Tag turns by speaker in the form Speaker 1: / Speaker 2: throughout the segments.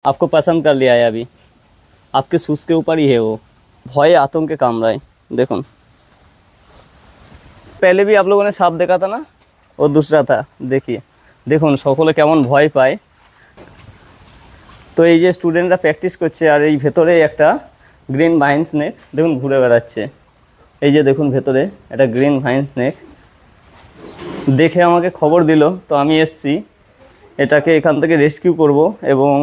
Speaker 1: आपको पसंद कर लिया है अभी, आपके सूस के ऊपर ही है वो। भय आतंके कामड़ाए देखुन। पहले भी आप लोगों ने सांप देखा था ना, वो दूसरा था। देखिए देखुन सकले केमन भय पाए। तो ये स्टूडेंटरा प्रैक्टिस करছে আর এই ভেতরে একটা গ্রিন ভাইন স্নেক দেখুন ঘুরে বেড়াচ্ছে। এই যে দেখুন ভেতরে একটা গ্রিন ভাইন স্নেক দেখে আমাকে খবর দিল, তো আমি এসেছি এটাকে এখান থেকে রেস্কিউ করব এবং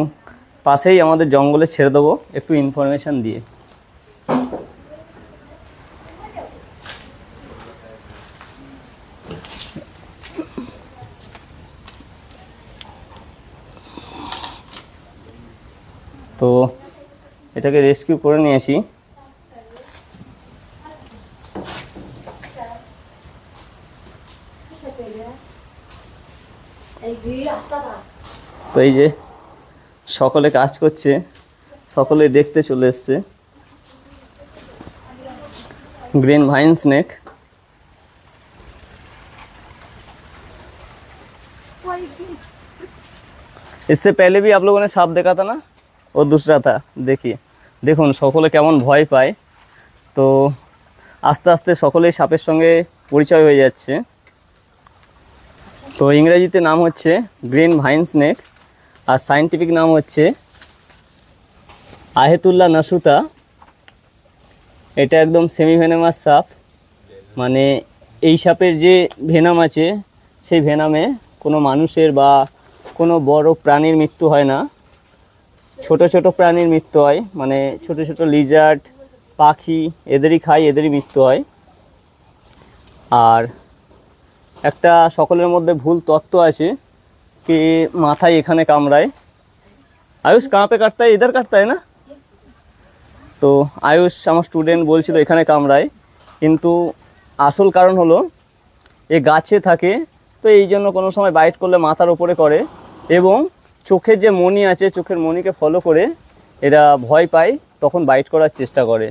Speaker 1: পাশেই আমাদের জঙ্গলে ছেড়ে দেবো একটু ইনফরমেশন দিয়ে। তো এটাকে রেস্কিউ করে নিয়েছি। তো এই যে সকলে কাজ করছে, সকলে দেখতে চলে এসছে। Green wine snake. इससे पहले भी आप लोगों ने सांप देखा था ना, वो दूसरा था। देखिए देखुन सकले केमन भय पाए। तो आस्ते आस्ते सकलेई सापेर संगे परिचय हो जाच्छे। तो इंग्रेजीते नाम होच्छे ग्रीन वाइन स्नेक और साइंटिफिक नाम होच्छे आहेतुल्ला नसुता। এটা একদম সেমি ভেনামাস সাপ, মানে এই সাপের যে ভেনাম আছে সেই ভেনামে কোনো মানুষের বা কোনো বড় প্রাণীর মৃত্যু হয় না, ছোট ছোট প্রাণীর মৃত্যু হয়। মানে ছোট ছোট লিজার্ড পাখি এদেরই খায়, এদেরই মৃত্যু হয়। আর একটা সকলের মধ্যে ভুল তত্ত্ব আছে कि মাথায় এখানে কামড়ায়। आयुष कहाँ पे काटता है? इधर काटता है ना। तो आयुष আমার স্টুডেন্ট বলছিল এখানে কামড়ায়, কিন্তু আসল কারণ হলো এই গাছে থাকে, তো এই জন্য কোনো সময় বাইট করলে মাথার উপরে করে এবং চোখের যে মণি আছে চোখের মণিকে ফলো করে এরা ভয় পায়, তখন বাইট করার চেষ্টা করে।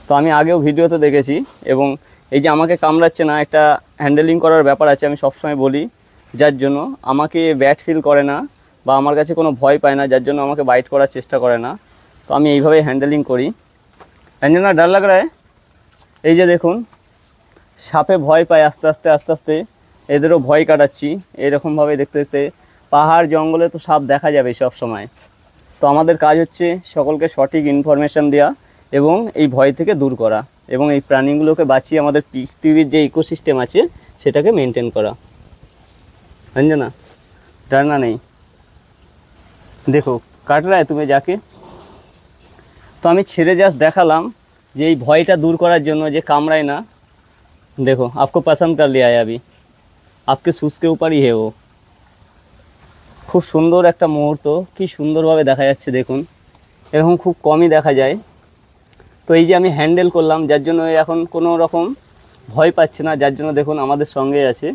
Speaker 1: তো আমি আগেও ভিডিওতে দেখেছি। এবং এই যে আমাকে কামড়াচ্ছে না, একটা হ্যান্ডেলিং করার ব্যাপার আছে, আমি সবসময় বলি, যার জন্য আমাকে ব্যাড ফিল করে না বা আমার কাছে কোনো ভয় পায় না, যার জন্য আমাকে বাইট করার চেষ্টা করে না। तो আমি এইভাবে হ্যান্ডেলিং করি। अंजना डर लग रहा है? এই যে দেখুন সাপে ভয় পায়, আস্তে আস্তে আস্তে আস্তে এদেরও ভয় কাটাচ্ছি। এরকমভাবে দেখতে দেখতে পাহাড় জঙ্গলে তো সাপ দেখা যাবে সব সময়। তো আমাদের কাজ হচ্ছে সকলকে সঠিক ইনফরমেশন দেওয়া এবং এই ভয় থেকে দূর করা এবং এই প্রাণীগুলোকে বাঁচিয়ে আমাদের পৃথিবীর যে ইকোসিস্টেম আছে সেটাকে মেনটেন করা। अंजना डरना नहीं, देखो काट रहा है तुम्हें जाके। तो আমি ছেড়ে জাস্ট দেখালাম যে এই ভয়টা দূর করার জন্য যে কামড়ায় না। देखो आपको पसंद कर लिया है अभी, आपके सूस के ऊपर ही है वो। খুব সুন্দর একটা মুহূর্ত, কি সুন্দরভাবে দেখা যাচ্ছে দেখুন, এরকম খুব কমই দেখা যায়। তো এই যে আমি হ্যান্ডেল করলাম, যার জন্য এখন কোনো রকম ভয় পাচ্ছে না, যার জন্য দেখুন আমাদের সঙ্গে আছে।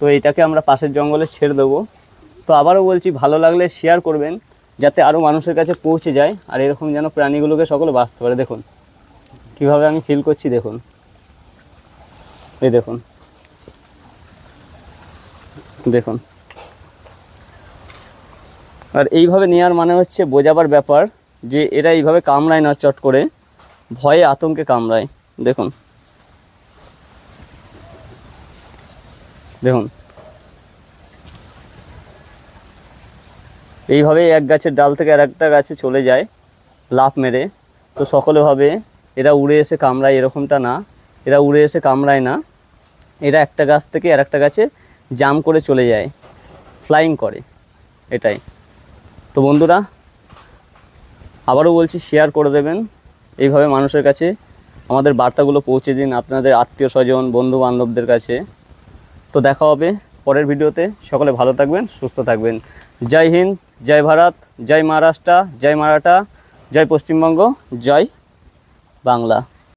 Speaker 1: তো এইটাকে আমরা পাশের জঙ্গলে ছেড়ে দেবো। তো আবারও বলছি, ভালো লাগলে শেয়ার করবেন যাতে আরও মানুষের কাছে পৌঁছে যায়, আর এরকম যেন প্রাণীগুলোকে সকলে বাঁচতে পারে। দেখুন কীভাবে আমি ফিল করছি, দেখুন এই দেখুন দেখুন। আর এইভাবে নেওয়ার মানে হচ্ছে বোঝাবার ব্যাপার যে এরা এইভাবে কামড়ায় না চট করে, ভয়ে আতঙ্কে কামড়ায়। দেখুন দেখুন এইভাবে এক গাছের ডাল থেকে আর একটা গাছে চলে যায় লাফ মেরে। তো সকলে ভাবে এরা উড়ে এসে কামড়ায়, এরকমটা না, এরা উড়ে এসে কামড়ায় না, এরা একটা গাছ থেকে আর একটা গাছে জাম করে চলে যায়, ফ্লাইং করে, এটাই। তো বন্ধুরা আবারও বলছি, শেয়ার করে দেবেন, এইভাবে মানুষের কাছে আমাদের বার্তাগুলো পৌঁছে দিন, আপনাদের আত্মীয় স্বজন বন্ধু বান্ধবদের কাছে। তো দেখা হবে পরের ভিডিওতে। সকলে ভালো থাকবেন, সুস্থ থাকবেন। জয় হিন্দ, জয় ভারত, জয় মহারাষ্ট্র, জয় মারাঠা, জয় পশ্চিমবঙ্গ, জয় বাংলা।